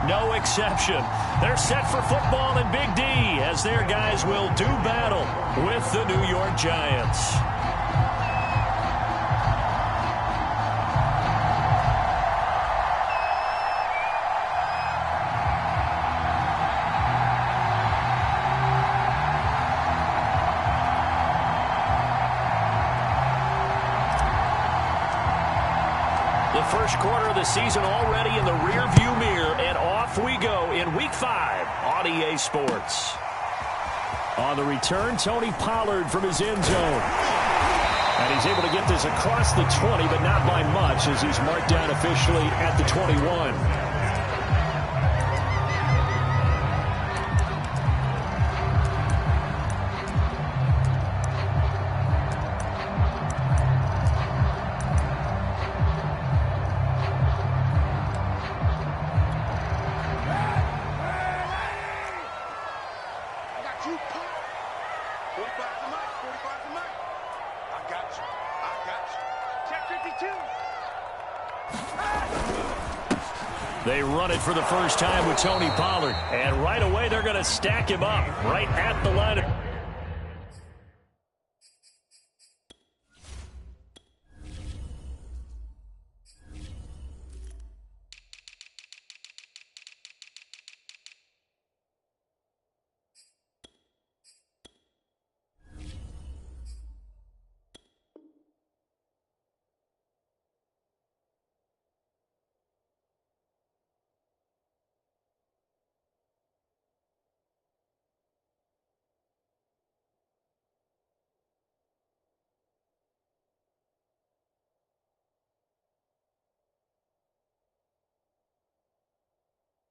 No exception. They're set for football in Big D as their guys will do battle with the New York Giants. The first quarter of the season already in the rearview mirror, and off we go in Week 5 on EA Sports. On the return, Tony Pollard from his end zone. And he's able to get this across the 20, but not by much as he's marked down officially at the 21. They run it for the first time with Tony Pollard. And right away, they're going to stack him up right at the line.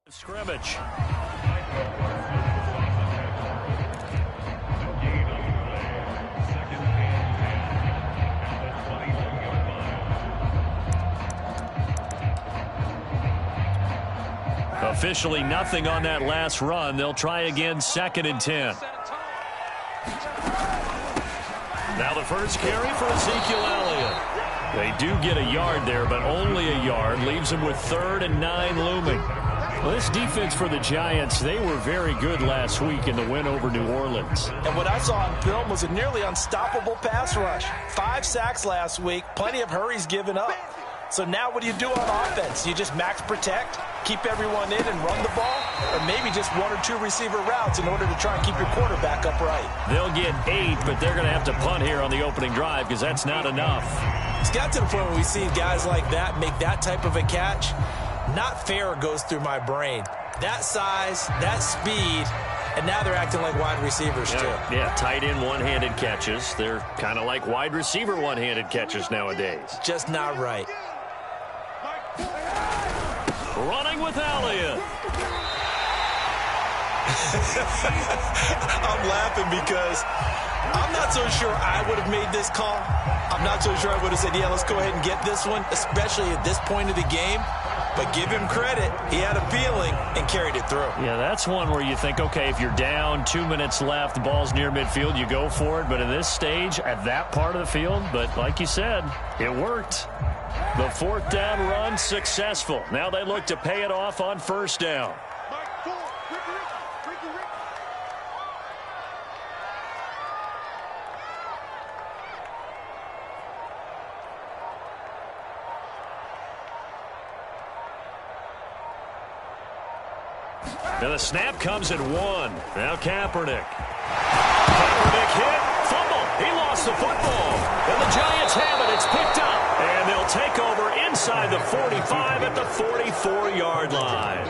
Scrimmage. Officially nothing on that last run. They'll try again, 2nd and 10. Now the first carry for Ezekiel Elliott. They do get a yard there, but only a yard. Leaves them with 3rd and 9 looming. Well, this defense for the Giants, they were very good last week in the win over New Orleans. And what I saw on film was a nearly unstoppable pass rush. 5 sacks last week, plenty of hurries given up. So now what do you do on offense? You just max protect, keep everyone in and run the ball, or maybe just 1 or 2 receiver routes in order to try and keep your quarterback upright. They'll get 8, but they're going to have to punt here on the opening drive because that's not enough. It's got to the point where we see guys like that make that type of a catch. Not fair goes through my brain. That size, that speed, and now they're acting like wide receivers too. Yeah, tight end one-handed catches. They're kind of like wide receiver one-handed catches nowadays. Just not right. Running with Elliott. I'm laughing because I'm not so sure I would have made this call. I'm not so sure I would have said, yeah, let's go ahead and get this one, especially at this point of the game. But give him credit. He had a feeling and carried it through. Yeah, that's one where you think, okay, if you're down, 2 minutes left, the ball's near midfield, you go for it. But in this stage, at that part of the field, but like you said, it worked. The 4th down run successful. Now they look to pay it off on 1st down. And the snap comes at 1. Now Kaepernick. Kaepernick hit. Fumble. He lost the football. And the Giants have it. It's picked up. And they'll take over inside the 45 at the 44-yard line.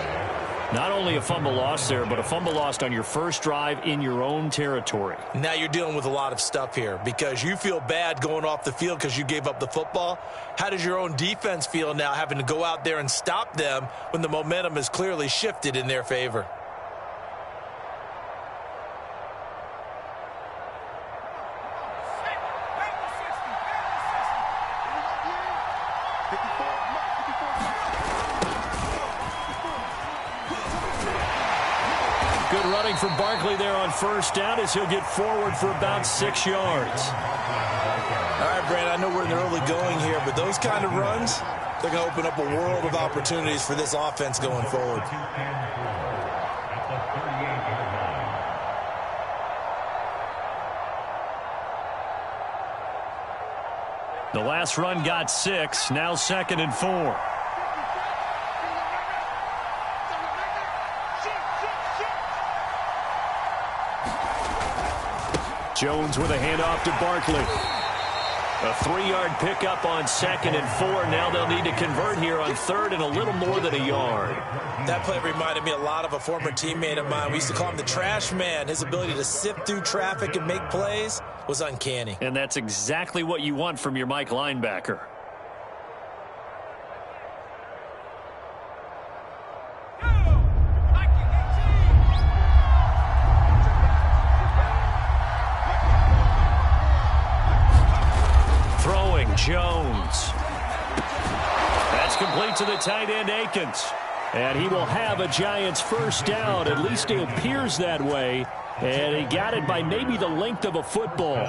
Not only a fumble lost there, but a fumble lost on your first drive in your own territory. Now you're dealing with a lot of stuff here because you feel bad going off the field because you gave up the football. How does your own defense feel now having to go out there and stop them when the momentum has clearly shifted in their favor? Good running from Barkley there on 1st down as he'll get forward for about 6 yards. All right, Brad, I know we're in the early going here, but those kind of runs, They're going to open up a world of opportunities for this offense going forward. The last run got 6, now 2nd and 4. Jones with a handoff to Barkley. A 3-yard pickup on 2nd and 4. Now they'll need to convert here on 3rd and a little more than a yard. That play reminded me a lot of a former teammate of mine. We used to call him the trash man. His ability to sift through traffic and make plays was uncanny. And that's exactly what you want from your Mike linebacker. Jones. That's complete to the tight end, Akins. And he will have a Giants first down. At least it appears that way. And he got it by maybe the length of a football.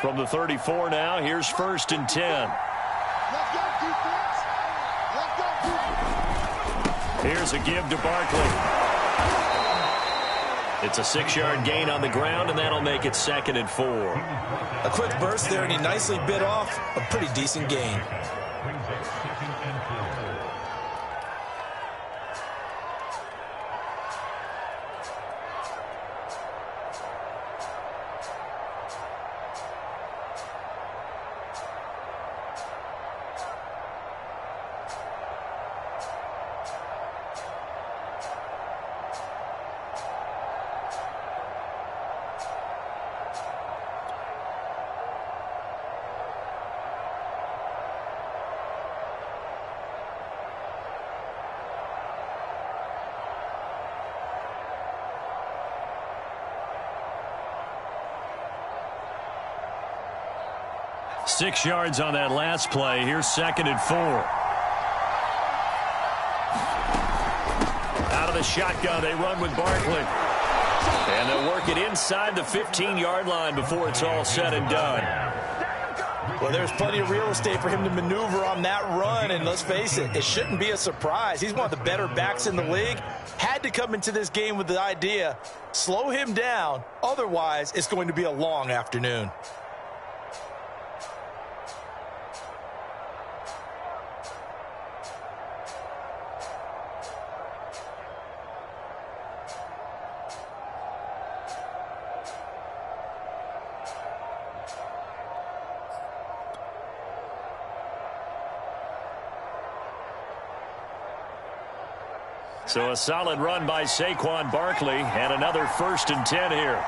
From the 34 now, here's 1st and 10. Here's a give to Barkley. It's a 6-yard gain on the ground, and that'll make it 2nd and 4. A quick burst there, and he nicely bit off a pretty decent gain. Six yards on that last play. Here's 2nd and 4. Out of the shotgun, they run with Barkley. And they'll work it inside the 15-yard line before it's all said and done. Well, there's plenty of real estate for him to maneuver on that run, and let's face it, it shouldn't be a surprise. He's one of the better backs in the league. Had to come into this game with the idea, slow him down, otherwise it's going to be a long afternoon. So a solid run by Saquon Barkley, and another 1st and 10 here.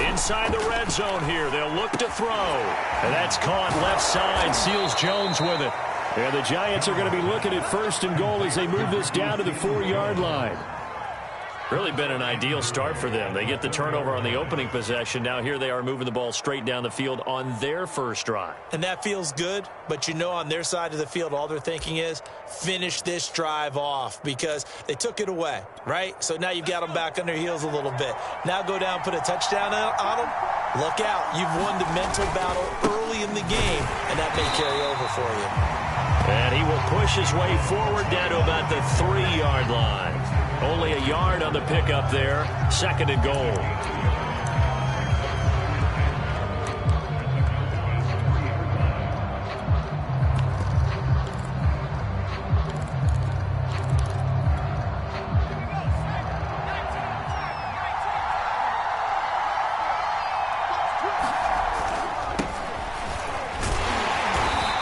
Inside the red zone here, they'll look to throw. And that's caught left side, Seals Jones with it. And the Giants are going to be looking at 1st and goal as they move this down to the 4-yard line. Really been an ideal start for them. They get the turnover on the opening possession. Now here they are moving the ball straight down the field on their first drive. And that feels good, but you know on their side of the field all they're thinking is finish this drive off because they took it away, right? So now you've got them back on their heels a little bit. Now go down, put a touchdown on them. Look out. You've won the mental battle early in the game, and that may carry over for you. And he will push his way forward down to about the 3-yard line. Only a yard on the pickup there. 2nd and goal.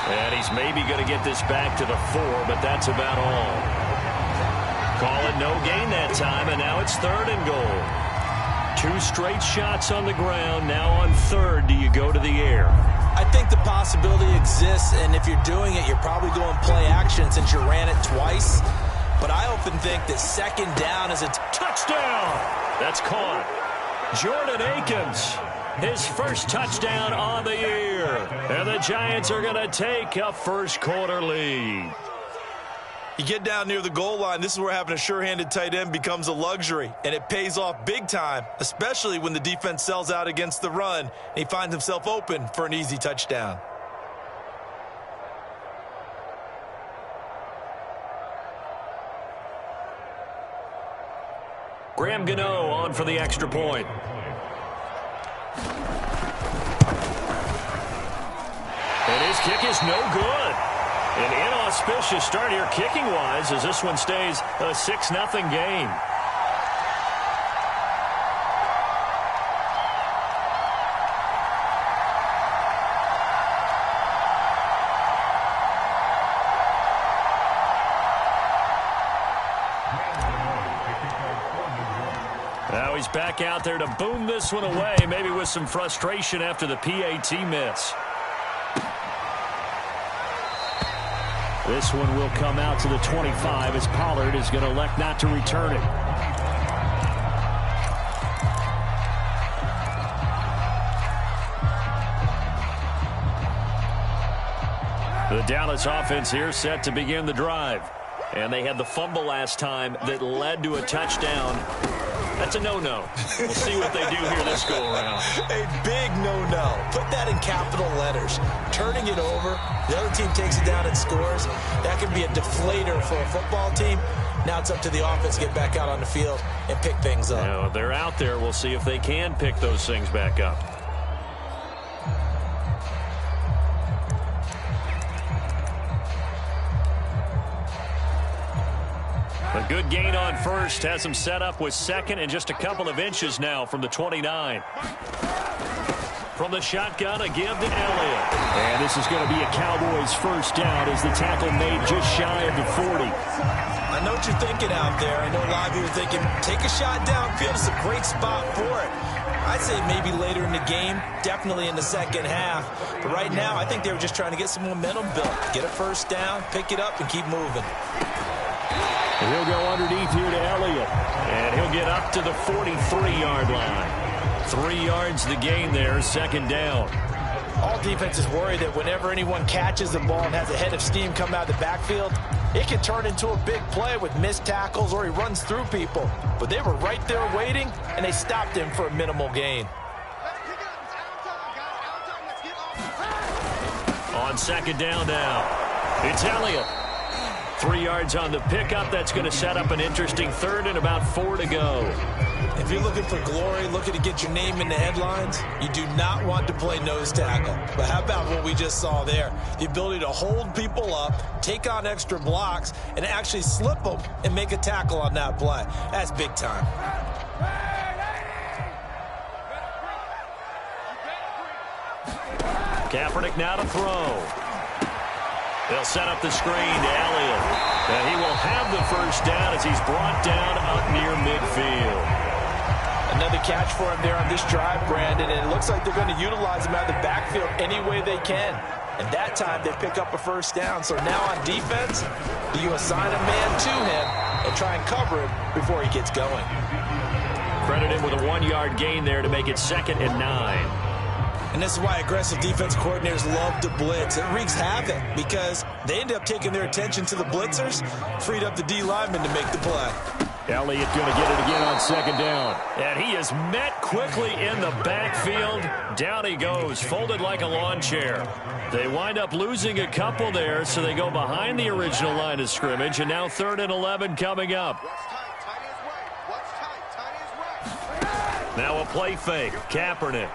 And he's maybe going to get this back to the 4, but that's about all. Call it no gain that time, and now it's 3rd and goal. 2 straight shots on the ground. Now on 3rd, do you go to the air? I think the possibility exists, and if you're doing it, you're probably going play action since you ran it twice. But I often think that 2nd down is a touchdown. That's caught. Jordan Akins. his first touchdown on the year. And the Giants are going to take a first quarter lead. You get down near the goal line, this is where having a sure-handed tight end becomes a luxury, and it pays off big time, especially when the defense sells out against the run, and he finds himself open for an easy touchdown. Graham Gano on for the extra point. And his kick is no good. An inauspicious start here kicking-wise as this one stays a 6-0 game. Now he's back out there to boom this one away, maybe with some frustration after the PAT miss. This one will come out to the 25 as Pollard is going to elect not to return it. The Dallas offense here set to begin the drive. And they had the fumble last time that led to a touchdown. That's a no-no. We'll see what they do here this go-around. A big no-no. Put that in capital letters. Turning it over, the other team takes it down and scores. That can be a deflator for a football team. Now it's up to the offense to get back out on the field and pick things up. Now, if they're out there, we'll see if they can pick those things back up. A good gain on first has him set up with second and just a couple of inches now from the 29. From the shotgun, a give to Elliott. And this is going to be a Cowboys first down as the tackle made just shy of the 40. I know what you're thinking out there. I know a lot of you are thinking, take a shot downfield. It's a great spot for it. I'd say maybe later in the game, definitely in the second half. But right now, I think they were just trying to get some momentum built. Get a first down, pick it up, and keep moving. And he'll go underneath here to Elliott. And he'll get up to the 43-yard line. 3 yards the gain there, second down. All defenses worry that whenever anyone catches the ball and has a head of steam come out of the backfield, it can turn into a big play with missed tackles or he runs through people. But they were right there waiting, and they stopped him for a minimal gain. On second down now, it's Elliott. 3 yards on the pickup. That's going to set up an interesting third and about 4 to go. If you're looking for glory, looking to get your name in the headlines, you do not want to play nose tackle. But how about what we just saw there? The ability to hold people up, take on extra blocks, and actually slip them and make a tackle on that play. That's big time. Kaepernick now to throw. They'll set up the screen to Elliott. And he will have the first down as he's brought down up near midfield. Another catch for him there on this drive, Brandon, and it looks like they're going to utilize him out of the backfield any way they can. And that time they pick up a first down. So now on defense, do you assign a man to him and try and cover him before he gets going? Credit him with a 1-yard gain there to make it 2nd and 9. And this is why aggressive defense coordinators love to blitz. It wreaks havoc because they end up taking their attention to the blitzers, freed up the D lineman to make the play. Elliott going to get it again on second down. And he is met quickly in the backfield. Down he goes, folded like a lawn chair. They wind up losing a couple there, so they go behind the original line of scrimmage. And now 3rd and 11 coming up. Now a play fake. Kaepernick.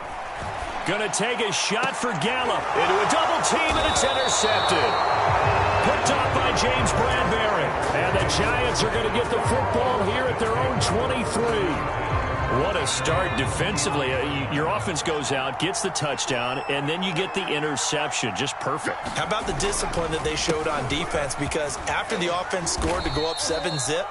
Going to take a shot for Gallup into a double team, and it's intercepted. Picked off by James Bradbury. And the Giants are going to get the football here at their own 23. What a start defensively. Your offense goes out, gets the touchdown, and then you get the interception. Just perfect. How about the discipline that they showed on defense? Because after the offense scored to go up 7-zip,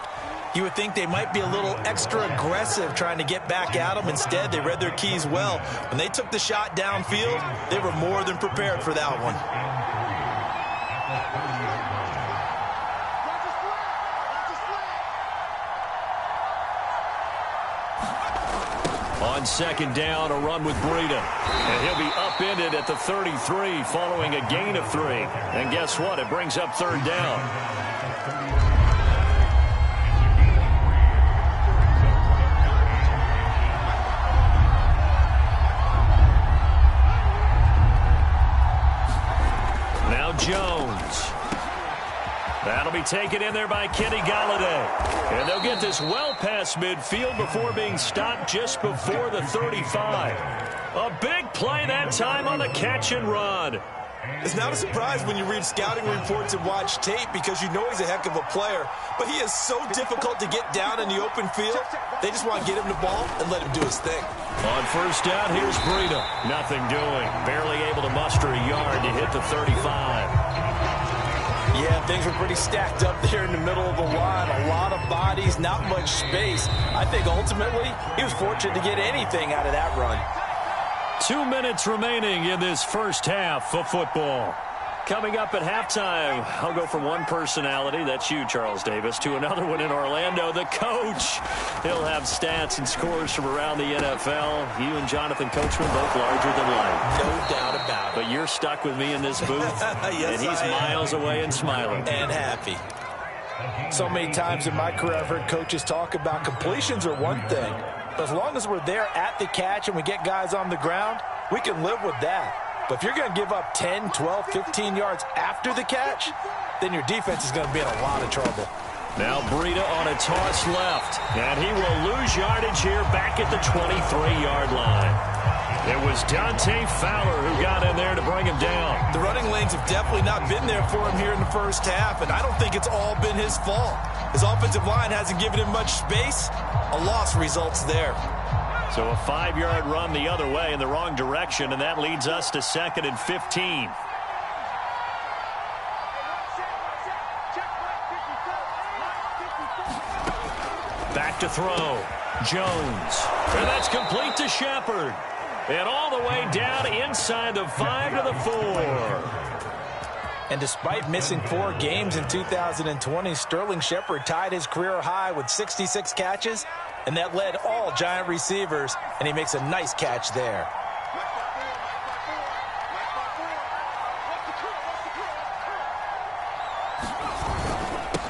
you would think they might be a little extra aggressive trying to get back at them. Instead, they read their keys well. When they took the shot downfield, they were more than prepared for that one. On on second down, a run with Breida. And he'll be upended at the 33 following a gain of 3. And guess what? It brings up third down. Jones. That'll be taken in there by Kenny Golladay. And they'll get this well past midfield before being stopped just before the 35. A big play that time on the catch and run. It's not a surprise when you read scouting reports and watch tape because you know he's a heck of a player. But he is so difficult to get down in the open field. They just want to get him the ball and let him do his thing. On first down, here's Breida. Nothing doing. Barely able to muster a yard to hit the 35. Yeah, things were pretty stacked up there in the middle of the line. A lot of bodies, not much space. I think ultimately he was fortunate to get anything out of that run. 2 minutes remaining in this first half of football. Coming up at halftime, I'll go from one personality, that's you, Charles Davis, to another one in Orlando, the coach. He'll have stats and scores from around the NFL. You and Jonathan Coachman, both larger than life. No doubt about it. But you're stuck with me in this booth, yes, and he's miles away and smiling. And happy. So many times in my career, I've heard coaches talk about completions are one thing. But as long as we're there at the catch and we get guys on the ground, we can live with that. But if you're going to give up 10, 12, 15 yards after the catch, then your defense is going to be in a lot of trouble. Now Breida on a toss left, and he will lose yardage here back at the 23-yard line. It was Dante Fowler who got in there to bring him down. The running lanes have definitely not been there for him here in the first half, and I don't think it's all been his fault. His offensive line hasn't given him much space. A loss results there. So a 5-yard run the other way in the wrong direction, and that leads us to 2nd and 15. Back to throw. Jones. And that's complete to Shepard. And all the way down inside the 5 to the 4. And despite missing 4 games in 2020, Sterling Shepard tied his career high with 66 catches, and that led all Giant receivers, and he makes a nice catch there.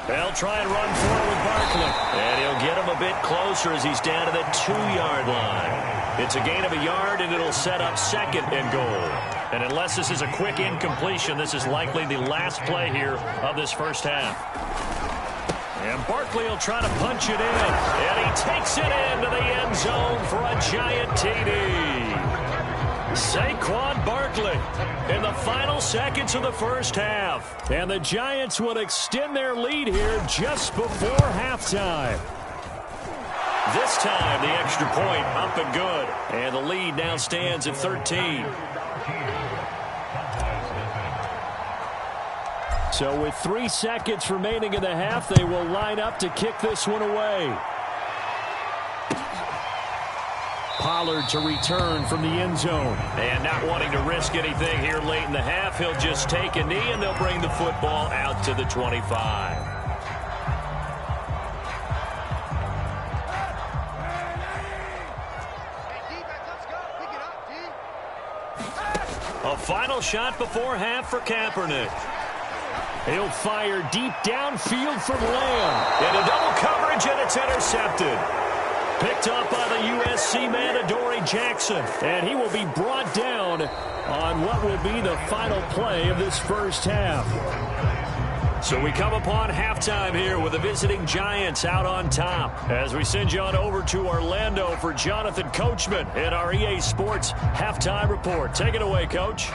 They'll try and run forward with Barkley. And he'll get him a bit closer as he's down to the 2-yard line. It's a gain of a yard, and it'll set up 2nd and goal. And unless this is a quick incompletion, this is likely the last play here of this first half. And Barkley will try to punch it in. And he takes it into the end zone for a Giant TD. Saquon Barkley in the final seconds of the first half. And the Giants would extend their lead here just before halftime. This time, the extra point up and good. And the lead now stands at 13. So with 3 seconds remaining in the half, they will line up to kick this one away. Pollard to return from the end zone. And not wanting to risk anything here late in the half, he'll just take a knee, and they'll bring the football out to the 25. A final shot before half for Kaepernick. He'll fire deep downfield from Lamb. Into double coverage, and it's intercepted. Picked up by the USC man, Adoree Jackson. And he will be brought down on what will be the final play of this first half. So we come upon halftime here with the visiting Giants out on top. As we send you on over to Orlando for Jonathan Coachman in our EA Sports Halftime Report. Take it away, Coach.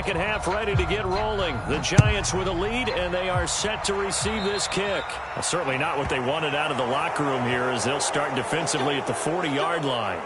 second half ready to get rolling. The Giants with a lead, and they are set to receive this kick. Well, certainly not what they wanted out of the locker room here, as they'll start defensively at the 40-yard line.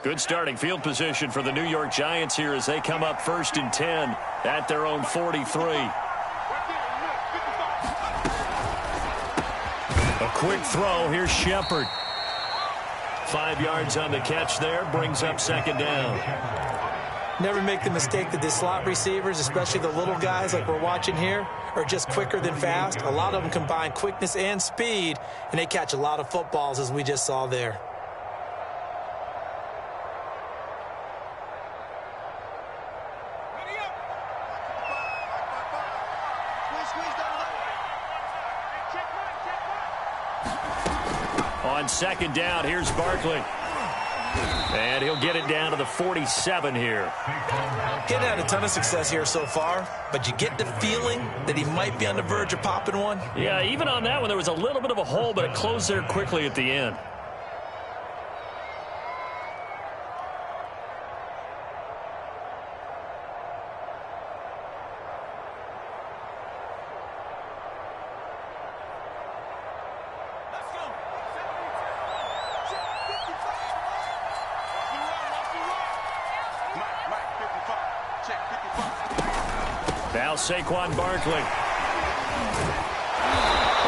Good starting field position for the New York Giants here as they come up 1st and 10 at their own 43. A quick throw. Here's Shepard. 5 yards on the catch there. Brings up 2nd down. Never make the mistake that the slot receivers, especially the little guys like we're watching here, are just quicker than fast. A lot of them combine quickness and speed, and they catch a lot of footballs, as we just saw there. On 2nd down, here's Barkley. And he'll get it down to the 47 here. Getting had a ton of success here so far, but you get the feeling that he might be on the verge of popping one. Yeah, even on that one, there was a little bit of a hole, but it closed there quickly at the end. Now Saquon Barkley.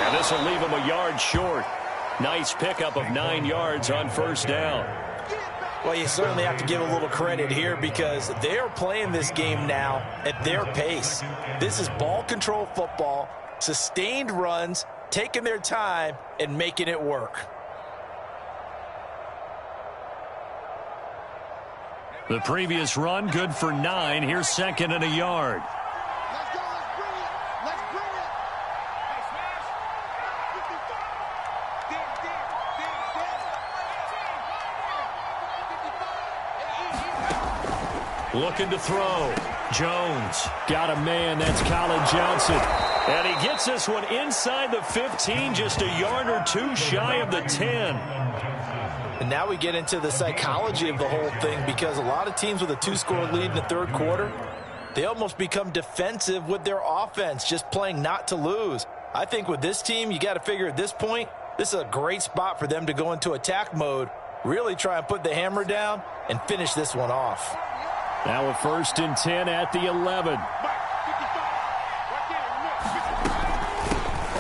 And this will leave him a yard short. Nice pickup of 9 yards on 1st down. Well, you certainly have to give a little credit here because they're playing this game now at their pace. This is ball control football, sustained runs, taking their time and making it work. The previous run, good for 9. Here's 2nd and a yard. Looking to throw. Jones got a man. That's Colin Johnson. And he gets this one inside the 15, just a yard or 2 shy of the 10. And now we get into the psychology of the whole thing because a lot of teams with a 2-score lead in the 3rd quarter, they almost become defensive with their offense, just playing not to lose. I think with this team, you got to figure at this point, this is a great spot for them to go into attack mode, really try and put the hammer down and finish this one off. Now a 1st and 10 at the 11.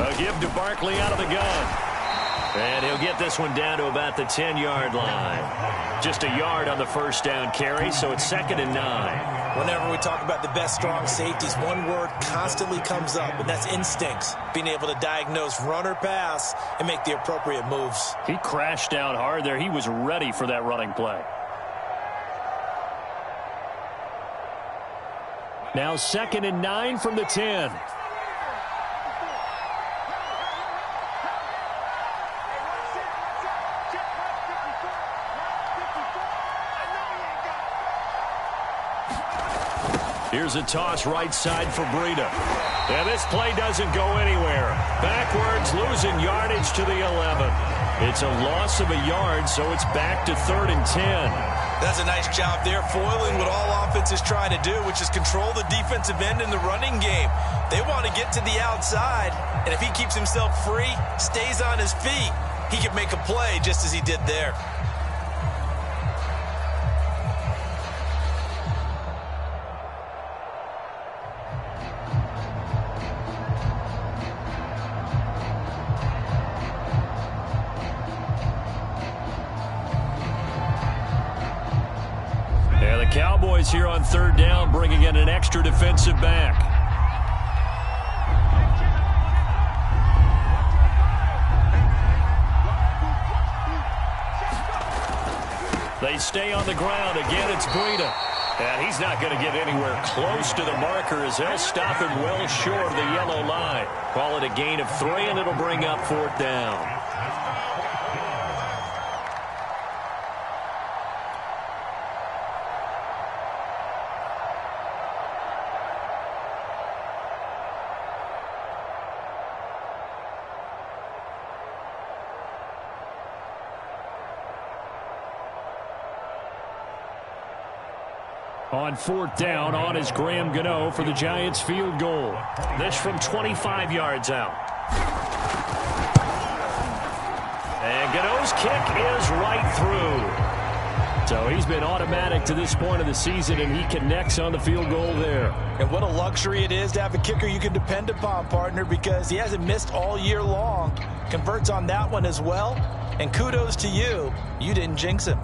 A give to Barkley out of the gun. And he'll get this one down to about the 10-yard line. Just a yard on the 1st down carry, so it's 2nd and 9. Whenever we talk about the best strong safeties, one word constantly comes up, and that's instincts. Being able to diagnose run or pass and make the appropriate moves. He crashed down hard there. He was ready for that running play. Now 2nd and 9 from the 10. Here's a toss right side for Breida. And this play doesn't go anywhere. Backwards, losing yardage to the 11. It's a loss of a yard, so it's back to 3rd and 10. That's a nice job there, foiling what all offenses try to do, which is control the defensive end in the running game. They want to get to the outside, and if he keeps himself free, stays on his feet, he can make a play just as he did there. Cowboys here on 3rd down, bringing in an extra defensive back. They stay on the ground. Again, it's Breida. And he's not going to get anywhere close to the marker as they'll stop him well short of the yellow line. Call it a gain of 3, and it'll bring up 4th down. On 4th down, on is Graham Gano for the Giants field goal. This from 25 yards out. And Gano's kick is right through. So he's been automatic to this point of the season, and he connects on the field goal there. And what a luxury it is to have a kicker you can depend upon, partner, because he hasn't missed all year long. Converts on that one as well. And kudos to you. You didn't jinx him.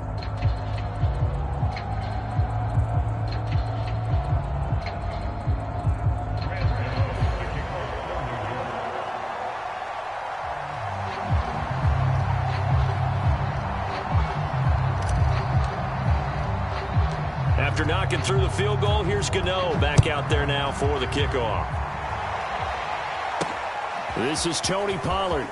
After knocking through the field goal, here's Gano back out there now for the kickoff. This is Tony Pollard.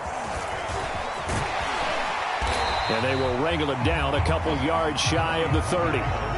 And they will wrangle him down a couple yards shy of the 30.